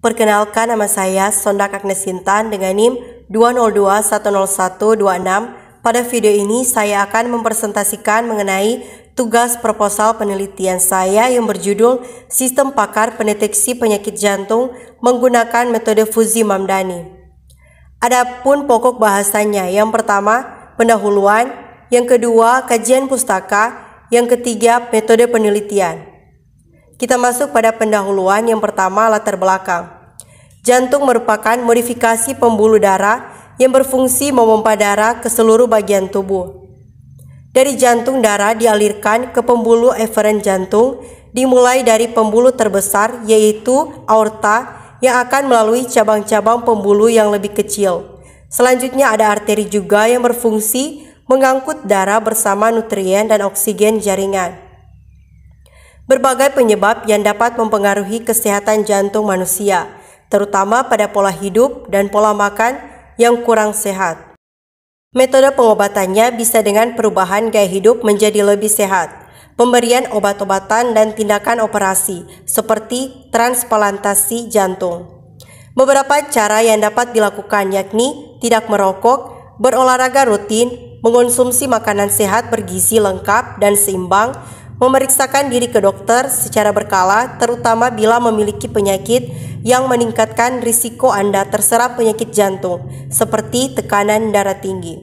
Perkenalkan, nama saya Sondak Agnes Intan dengan NIM 202-10126. Pada video ini saya akan mempresentasikan mengenai tugas proposal penelitian saya yang berjudul Sistem Pakar Pendeteksi Penyakit Jantung menggunakan metode Fuzzy Mamdani. Adapun pokok bahasanya, yang pertama pendahuluan, yang kedua kajian pustaka, yang ketiga metode penelitian. Kita masuk pada pendahuluan. Yang pertama, latar belakang. Jantung merupakan modifikasi pembuluh darah yang berfungsi memompa darah ke seluruh bagian tubuh. Dari jantung, darah dialirkan ke pembuluh eferen jantung, dimulai dari pembuluh terbesar yaitu aorta yang akan melalui cabang-cabang pembuluh yang lebih kecil. Selanjutnya ada arteri juga yang berfungsi mengangkut darah bersama nutrien dan oksigen jaringan. Berbagai penyebab yang dapat mempengaruhi kesehatan jantung manusia, terutama pada pola hidup dan pola makan yang kurang sehat. Metode pengobatannya bisa dengan perubahan gaya hidup menjadi lebih sehat, pemberian obat-obatan dan tindakan operasi seperti transplantasi jantung. Beberapa cara yang dapat dilakukan yakni tidak merokok, berolahraga rutin, mengonsumsi makanan sehat bergizi lengkap dan seimbang, memeriksakan diri ke dokter secara berkala, terutama bila memiliki penyakit yang meningkatkan risiko Anda terserang penyakit jantung, seperti tekanan darah tinggi.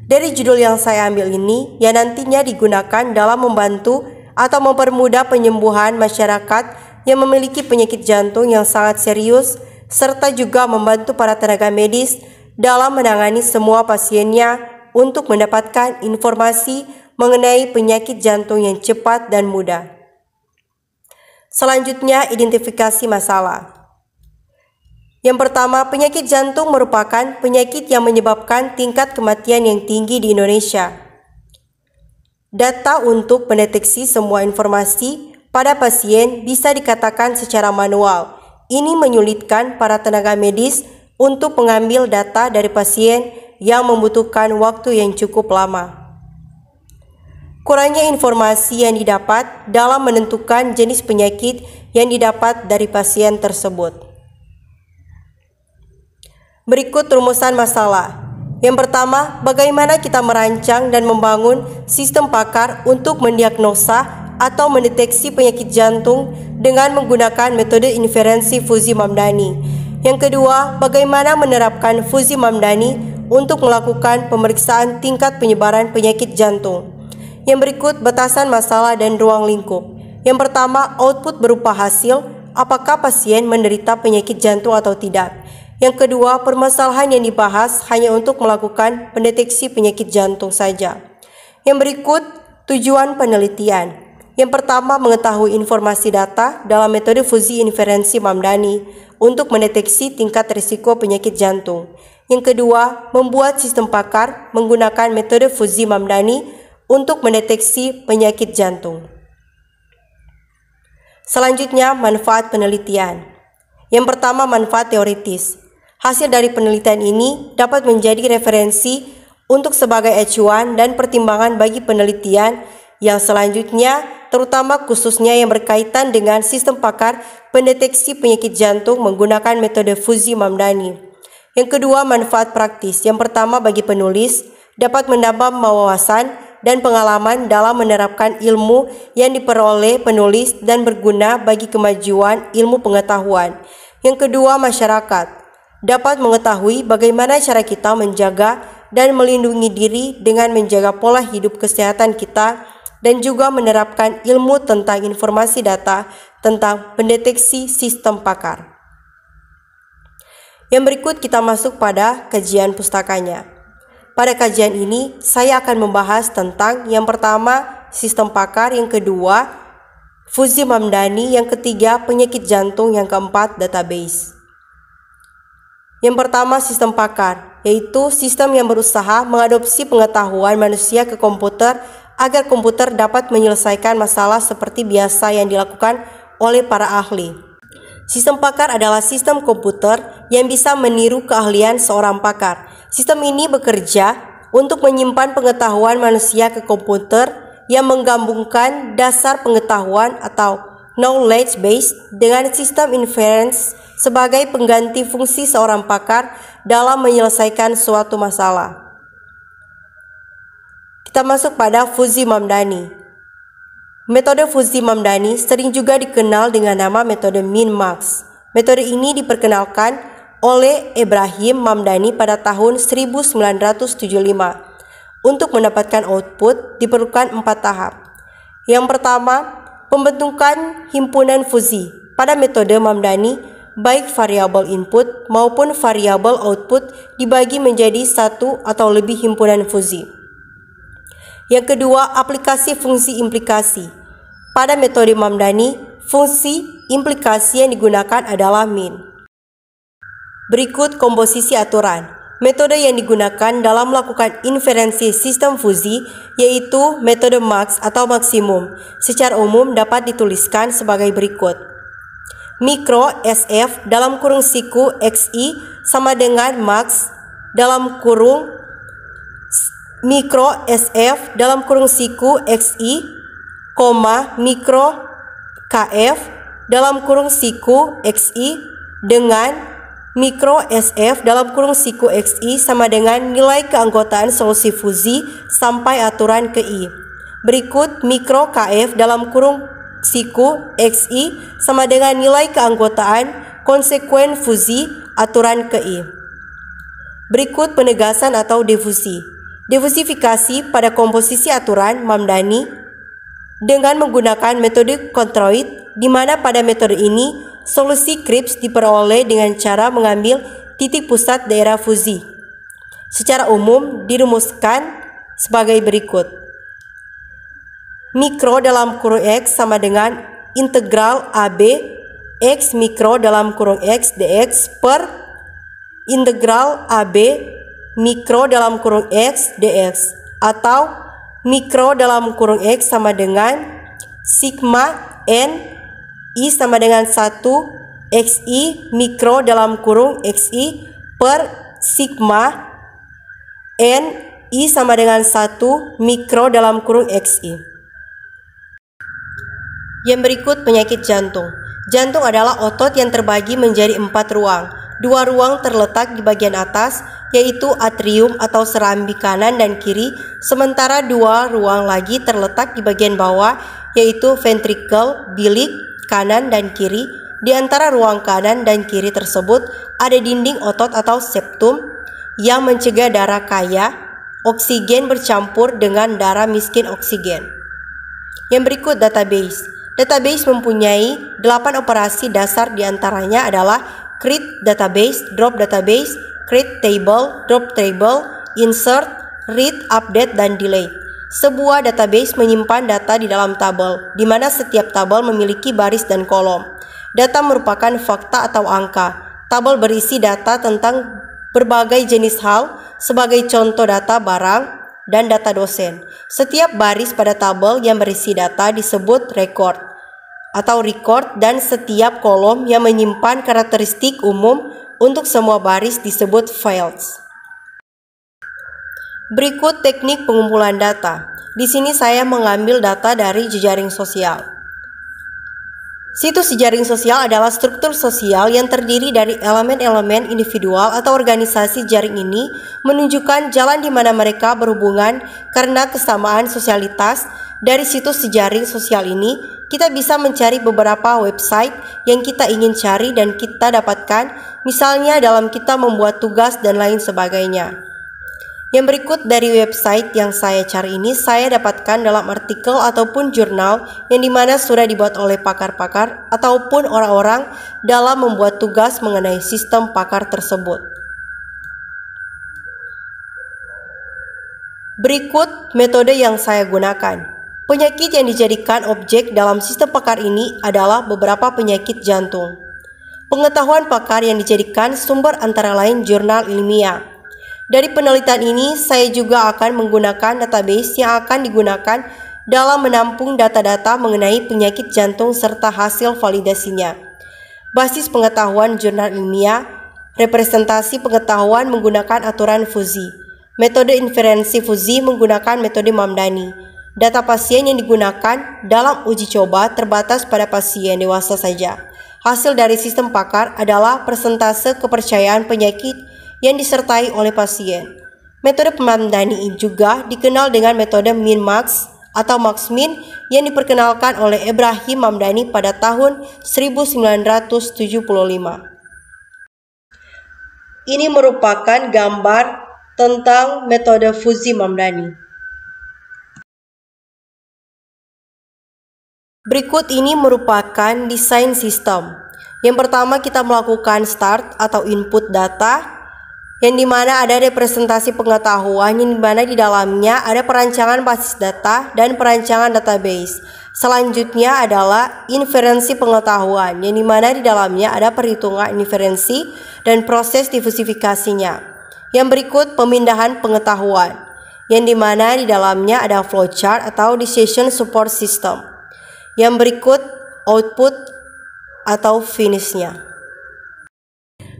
Dari judul yang saya ambil ini, yang nantinya digunakan dalam membantu atau mempermudah penyembuhan masyarakat yang memiliki penyakit jantung yang sangat serius, serta juga membantu para tenaga medis dalam menangani semua pasiennya untuk mendapatkan informasi mengenai penyakit jantung yang cepat dan mudah. Selanjutnya, identifikasi masalah. Yang pertama, penyakit jantung merupakan penyakit yang menyebabkan tingkat kematian yang tinggi di Indonesia. Data untuk mendeteksi semua informasi pada pasien bisa dikatakan secara manual. Ini menyulitkan para tenaga medis untuk mengambil data dari pasien yang membutuhkan waktu yang cukup lama. Kurangnya informasi yang didapat dalam menentukan jenis penyakit yang didapat dari pasien tersebut. Berikut rumusan masalah. Yang pertama, bagaimana kita merancang dan membangun sistem pakar untuk mendiagnosa atau mendeteksi penyakit jantung dengan menggunakan metode inferensi Fuzzy Mamdani. Yang kedua, bagaimana menerapkan Fuzzy Mamdani untuk melakukan pemeriksaan tingkat penyebaran penyakit jantung. Yang berikut batasan masalah dan ruang lingkup. Yang pertama, output berupa hasil, apakah pasien menderita penyakit jantung atau tidak. Yang kedua, permasalahan yang dibahas hanya untuk melakukan pendeteksi penyakit jantung saja. Yang berikut, tujuan penelitian. Yang pertama, mengetahui informasi data dalam metode Fuzzy inferensi Mamdani untuk mendeteksi tingkat risiko penyakit jantung. Yang kedua, membuat sistem pakar menggunakan metode Fuzzy Mamdani untuk mendeteksi penyakit jantung. Selanjutnya, manfaat penelitian. Yang pertama, manfaat teoritis. Hasil dari penelitian ini dapat menjadi referensi untuk sebagai acuan dan pertimbangan bagi penelitian yang selanjutnya, terutama khususnya yang berkaitan dengan sistem pakar pendeteksi penyakit jantung menggunakan metode Fuzzy Mamdani. Yang kedua, manfaat praktis. Yang pertama, bagi penulis, dapat menambah wawasan dan pengalaman dalam menerapkan ilmu yang diperoleh penulis dan berguna bagi kemajuan ilmu pengetahuan. Yang kedua, masyarakat dapat mengetahui bagaimana cara kita menjaga dan melindungi diri dengan menjaga pola hidup kesehatan kita dan juga menerapkan ilmu tentang informasi data tentang pendeteksi sistem pakar. Yang berikut kita masuk pada kajian pustakanya. Pada kajian ini, saya akan membahas tentang yang pertama, sistem pakar, yang kedua, Fuzzy Mamdani, yang ketiga, penyakit jantung, yang keempat, database. Yang pertama, sistem pakar, yaitu sistem yang berusaha mengadopsi pengetahuan manusia ke komputer agar komputer dapat menyelesaikan masalah seperti biasa yang dilakukan oleh para ahli. Sistem pakar adalah sistem komputer yang bisa meniru keahlian seorang pakar. Sistem ini bekerja untuk menyimpan pengetahuan manusia ke komputer yang menggabungkan dasar pengetahuan atau knowledge base dengan sistem inference sebagai pengganti fungsi seorang pakar dalam menyelesaikan suatu masalah. Kita masuk pada Fuzzy-Mamdani. Metode Fuzzy-Mamdani sering juga dikenal dengan nama metode min-max. Metode ini diperkenalkan oleh Ibrahim Mamdani pada tahun 1975. Untuk mendapatkan output diperlukan 4 tahap. Yang pertama, pembentukan himpunan fuzzy. Pada metode Mamdani, baik variabel input maupun variabel output dibagi menjadi satu atau lebih himpunan fuzzy. Yang kedua, aplikasi fungsi implikasi. Pada metode Mamdani, fungsi implikasi yang digunakan adalah min. Berikut komposisi aturan. Metode yang digunakan dalam melakukan inferensi sistem fuzzy yaitu metode max atau maksimum. Secara umum dapat dituliskan sebagai berikut. Mikro SF dalam kurung siku XI sama dengan max dalam kurung mikro SF dalam kurung siku XI, mikro KF dalam kurung siku XI dengan mikro SF dalam kurung siku XI sama dengan nilai keanggotaan solusi fuzzy sampai aturan ke I. Berikut mikro KF dalam kurung siku XI sama dengan nilai keanggotaan konsekuen fuzzy aturan ke I. Berikut penegasan atau difusi. Difusifikasi pada komposisi aturan Mamdani dengan menggunakan metode controid, di mana pada metode ini solusi Kripke diperoleh dengan cara mengambil titik pusat daerah fuzzy. Secara umum dirumuskan sebagai berikut. Mikro dalam kurung X sama dengan integral AB X mikro dalam kurung X dx per integral AB mikro dalam kurung X dx, atau mikro dalam kurung X sama dengan sigma N I sama dengan 1 XI mikro dalam kurung XI per sigma N I sama dengan 1 mikro dalam kurung XI. Yang berikut penyakit jantung. Jantung adalah otot yang terbagi menjadi 4 ruang. 2 ruang terletak di bagian atas, yaitu atrium atau serambi kanan dan kiri, sementara 2 ruang lagi terletak di bagian bawah, yaitu ventricle, bilik, kanan dan kiri. Di antara ruang kanan dan kiri tersebut ada dinding otot atau septum yang mencegah darah kaya oksigen bercampur dengan darah miskin oksigen. Yang berikut database. Database mempunyai 8 operasi dasar, diantaranya adalah create database, drop database, create table, drop table, insert, read, update, dan delete. Sebuah database menyimpan data di dalam tabel, di mana setiap tabel memiliki baris dan kolom. Data merupakan fakta atau angka. Tabel berisi data tentang berbagai jenis hal, sebagai contoh data barang dan data dosen. Setiap baris pada tabel yang berisi data disebut record atau record, dan setiap kolom yang menyimpan karakteristik umum untuk semua baris disebut files. Berikut teknik pengumpulan data. Di sini saya mengambil data dari jejaring sosial. Situs jejaring sosial adalah struktur sosial yang terdiri dari elemen-elemen individual atau organisasi. Jaring ini menunjukkan jalan di mana mereka berhubungan karena kesamaan sosialitas. Dari situs jejaring sosial ini, kita bisa mencari beberapa website yang kita ingin cari dan kita dapatkan, misalnya dalam kita membuat tugas dan lain sebagainya. Yang berikut dari website yang saya cari ini saya dapatkan dalam artikel ataupun jurnal yang dimana sudah dibuat oleh pakar-pakar ataupun orang-orang dalam membuat tugas mengenai sistem pakar tersebut. Berikut metode yang saya gunakan. Penyakit yang dijadikan objek dalam sistem pakar ini adalah beberapa penyakit jantung. Pengetahuan pakar yang dijadikan sumber antara lain jurnal ilmiah. Dari penelitian ini, saya juga akan menggunakan database yang akan digunakan dalam menampung data-data mengenai penyakit jantung serta hasil validasinya. Basis pengetahuan jurnal ilmiah, representasi pengetahuan menggunakan aturan fuzzy. Metode inferensi fuzzy menggunakan metode Mamdani. Data pasien yang digunakan dalam uji coba terbatas pada pasien dewasa saja. Hasil dari sistem PACAR adalah persentase kepercayaan penyakit yang disertai oleh pasien. Metode Mamdani ini juga dikenal dengan metode min-max atau max-min yang diperkenalkan oleh Ibrahim Mamdani pada tahun 1975. Ini merupakan gambar tentang metode fusi Mamdani. Berikut ini merupakan desain sistem. Yang pertama kita melakukan start atau input data, yang dimana ada representasi pengetahuan, yang dimana di dalamnya ada perancangan basis data dan perancangan database. Selanjutnya adalah inferensi pengetahuan, yang dimana di dalamnya ada perhitungan inferensi dan proses diversifikasinya. Yang berikut pemindahan pengetahuan, yang dimana di dalamnya ada flowchart atau decision support system. Yang berikut output atau finishnya.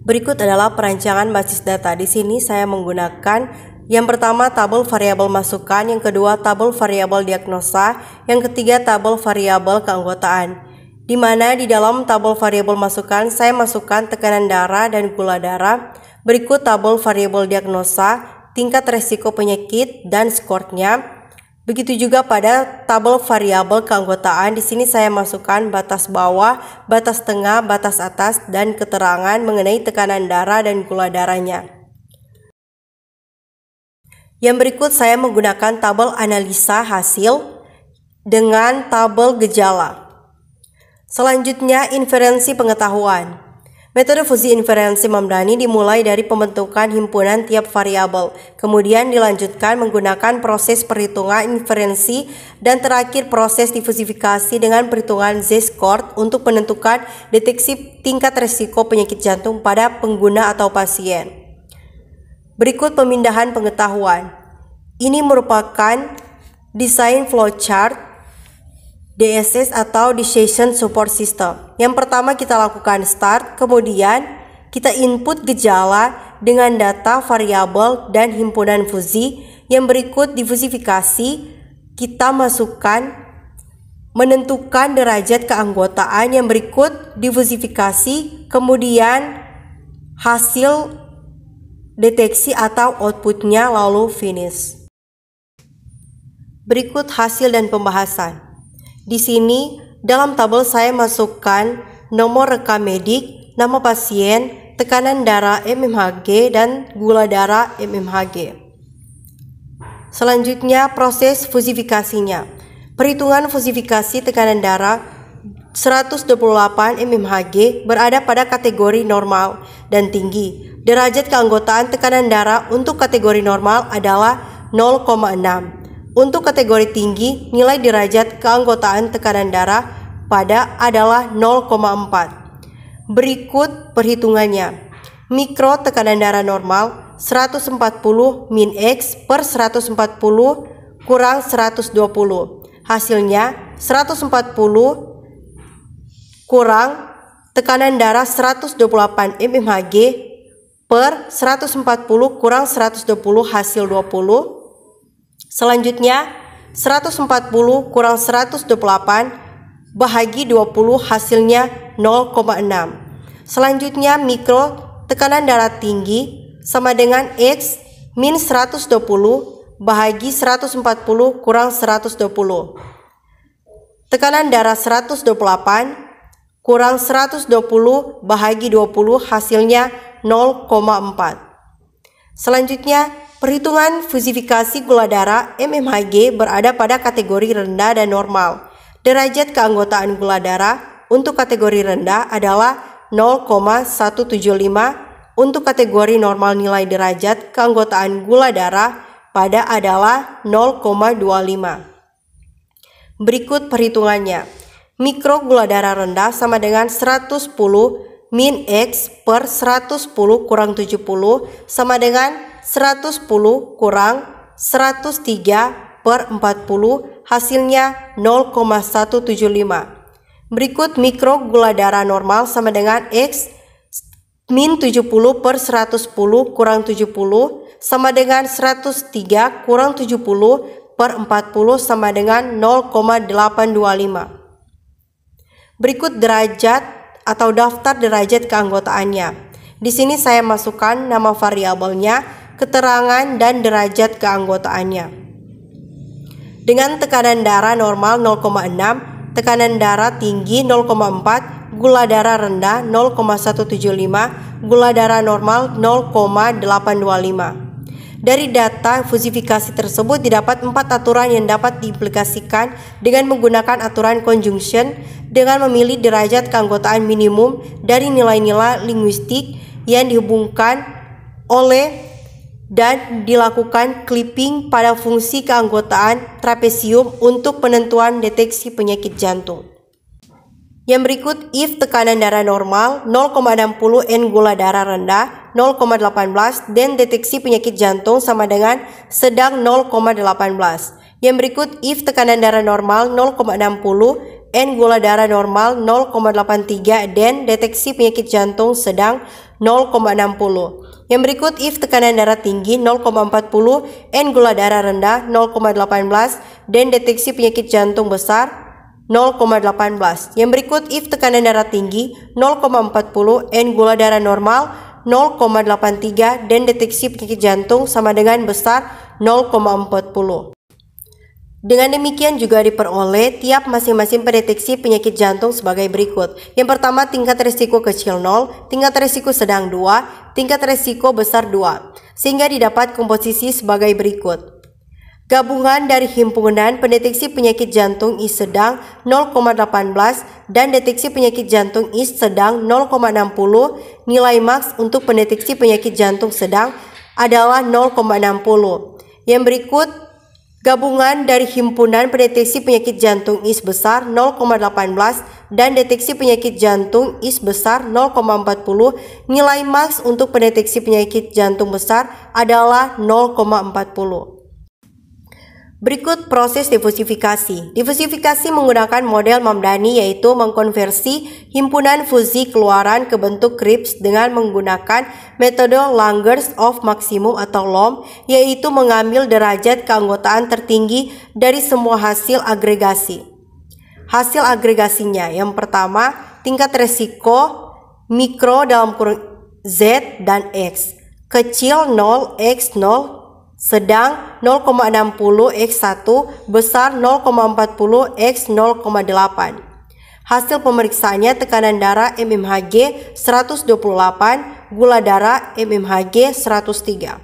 Berikut adalah perancangan basis data. Di sini saya menggunakan yang pertama tabel variabel masukan, yang kedua tabel variabel diagnosa, yang ketiga tabel variabel keanggotaan. Di mana di dalam tabel variabel masukan saya masukkan tekanan darah dan gula darah. Berikut tabel variabel diagnosa, tingkat resiko penyakit dan skornya. Begitu juga pada tabel variabel keanggotaan, di sini saya masukkan batas bawah, batas tengah, batas atas, dan keterangan mengenai tekanan darah dan gula darahnya. Yang berikut saya menggunakan tabel analisa hasil dengan tabel gejala. Selanjutnya inferensi pengetahuan. Metode fusi inferensi Mamdani dimulai dari pembentukan himpunan tiap variabel, kemudian dilanjutkan menggunakan proses perhitungan inferensi, dan terakhir proses diversifikasi dengan perhitungan Z-score untuk menentukan deteksi tingkat risiko penyakit jantung pada pengguna atau pasien. Berikut pemindahan pengetahuan. Ini merupakan desain flowchart DSS atau Decision Support System. Yang pertama kita lakukan start, kemudian kita input gejala dengan data variabel dan himpunan fusi. Yang berikut diversifikasi, kita masukkan menentukan derajat keanggotaan. Yang berikut diversifikasi, kemudian hasil deteksi atau outputnya, lalu finish. Berikut hasil dan pembahasan. Di sini dalam tabel saya masukkan nomor rekam medik, nama pasien, tekanan darah mmHg, dan gula darah mmHg. Selanjutnya proses fusifikasinya. Perhitungan fusifikasi tekanan darah 128 mmHg berada pada kategori normal dan tinggi. Derajat keanggotaan tekanan darah untuk kategori normal adalah 0,6. Untuk kategori tinggi, nilai derajat keanggotaan tekanan darah pada adalah 0,4. Berikut perhitungannya. Mikro tekanan darah normal 140 min X per 140 kurang 120. Hasilnya 140 kurang tekanan darah 128 mmHg per 140 kurang 120 hasil 20. Selanjutnya 140 kurang 128 bahagi 20 hasilnya 0,6. Selanjutnya mikro tekanan darah tinggi sama dengan X min 120 bahagi 140 kurang 120. Tekanan darah 128 kurang 120 bahagi 20 hasilnya 0,4. Selanjutnya perhitungan fusifikasi gula darah mmHg berada pada kategori rendah dan normal. Derajat keanggotaan gula darah untuk kategori rendah adalah 0,175. Untuk kategori normal nilai derajat keanggotaan gula darah pada adalah 0,25. Berikut perhitungannya. Mikro gula darah rendah sama dengan 110 min X per 110 kurang 70 sama dengan 110 kurang 103 per 40, hasilnya 0,175. Berikut mikro gula darah normal sama dengan X min 70 per 110 kurang 70 sama dengan 103 kurang 70 1/40 sama dengan 0,825. Berikut derajat atau daftar derajat keanggotaannya. Di sini saya masukkan nama variabelnya, keterangan, dan derajat keanggotaannya. Dengan tekanan darah normal 0,6, tekanan darah tinggi 0,4, gula darah rendah 0,175, gula darah normal 0,825. Dari data fusifikasi tersebut didapat 4 aturan yang dapat diimplikasikan dengan menggunakan aturan conjunction dengan memilih derajat keanggotaan minimum dari nilai-nilai linguistik yang dihubungkan oleh dan dilakukan clipping pada fungsi keanggotaan trapesium untuk penentuan deteksi penyakit jantung. Yang berikut, if tekanan darah normal 0,60 N gula darah rendah 0,18 dan deteksi penyakit jantung sama dengan sedang 0,18. Yang berikut, if tekanan darah normal 0,60 N gula darah normal 0,83 dan deteksi penyakit jantung sedang 0,60. Yang berikut, if tekanan darah tinggi 0,40 N gula darah rendah 0,18 dan deteksi penyakit jantung besar 0,18. Yang berikut, if tekanan darah tinggi 0,40 N gula darah normal 0,83 dan deteksi penyakit jantung sama dengan besar 0,40. Dengan demikian juga diperoleh tiap masing-masing pendeteksi penyakit jantung sebagai berikut. Yang pertama, tingkat risiko kecil 0, tingkat risiko sedang 2, tingkat risiko besar 2, sehingga didapat komposisi sebagai berikut. Gabungan dari himpunan pendeteksi penyakit jantung I sedang 0,18 dan deteksi penyakit jantung I sedang 0,60, nilai maks untuk pendeteksi penyakit jantung sedang adalah 0,60. Yang berikut, gabungan dari himpunan pendeteksi penyakit jantung I sebesar 0,18 dan deteksi penyakit jantung I sebesar 0,40, nilai maks untuk pendeteksi penyakit jantung besar adalah 0,40. Berikut proses difusifikasi. Difusifikasi menggunakan model Mamdani, yaitu mengkonversi himpunan fusi keluaran ke bentuk Kripps dengan menggunakan metode Langers of Maximum atau LOM, yaitu mengambil derajat keanggotaan tertinggi dari semua hasil agregasi. Hasil agregasinya yang pertama, tingkat resiko mikro dalam kurung Z dan X, kecil 0 X 0, sedang 0,60 X1, besar 0,40 X 0,8. Hasil pemeriksaannya tekanan darah mmHg 128, gula darah mmHg 103.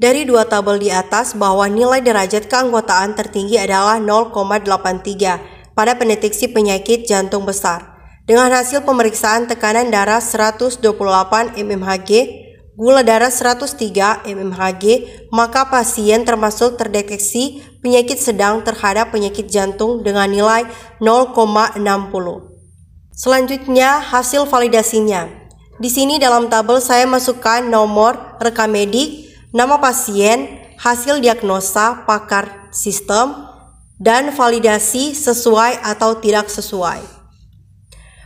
Dari dua tabel di atas bahwa nilai derajat keanggotaan tertinggi adalah 0,83 pada pendeteksi penyakit jantung besar. Dengan hasil pemeriksaan tekanan darah 128 mmHg, gula darah 103 mmHg, maka pasien termasuk terdeteksi penyakit sedang terhadap penyakit jantung dengan nilai 0,60. Selanjutnya, hasil validasinya. Di sini dalam tabel saya masukkan nomor rekam medik, nama pasien, hasil diagnosa pakar sistem, dan validasi sesuai atau tidak sesuai.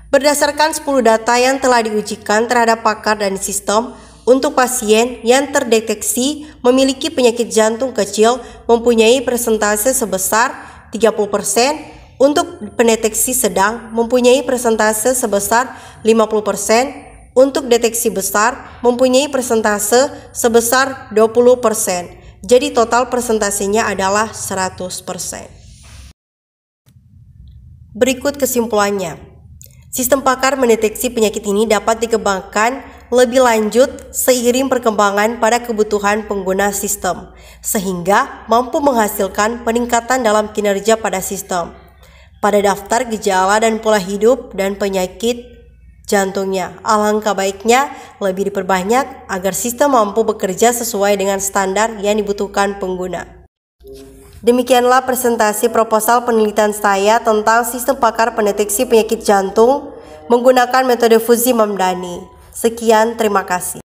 Berdasarkan 10 data yang telah diujikan terhadap pakar dan sistem, untuk pasien yang terdeteksi memiliki penyakit jantung kecil mempunyai persentase sebesar 30%, untuk pendeteksi sedang mempunyai persentase sebesar 50%, untuk deteksi besar mempunyai persentase sebesar 20%. Jadi total persentasenya adalah 100%. Berikut kesimpulannya. Sistem pakar mendeteksi penyakit ini dapat dikembangkan lebih lanjut seiring perkembangan pada kebutuhan pengguna sistem, sehingga mampu menghasilkan peningkatan dalam kinerja pada sistem, pada daftar gejala dan pola hidup dan penyakit jantungnya. Alangkah baiknya lebih diperbanyak agar sistem mampu bekerja sesuai dengan standar yang dibutuhkan pengguna. Demikianlah presentasi proposal penelitian saya tentang sistem pakar pendeteksi penyakit jantung menggunakan metode fusi Mamdani. Sekian, terima kasih.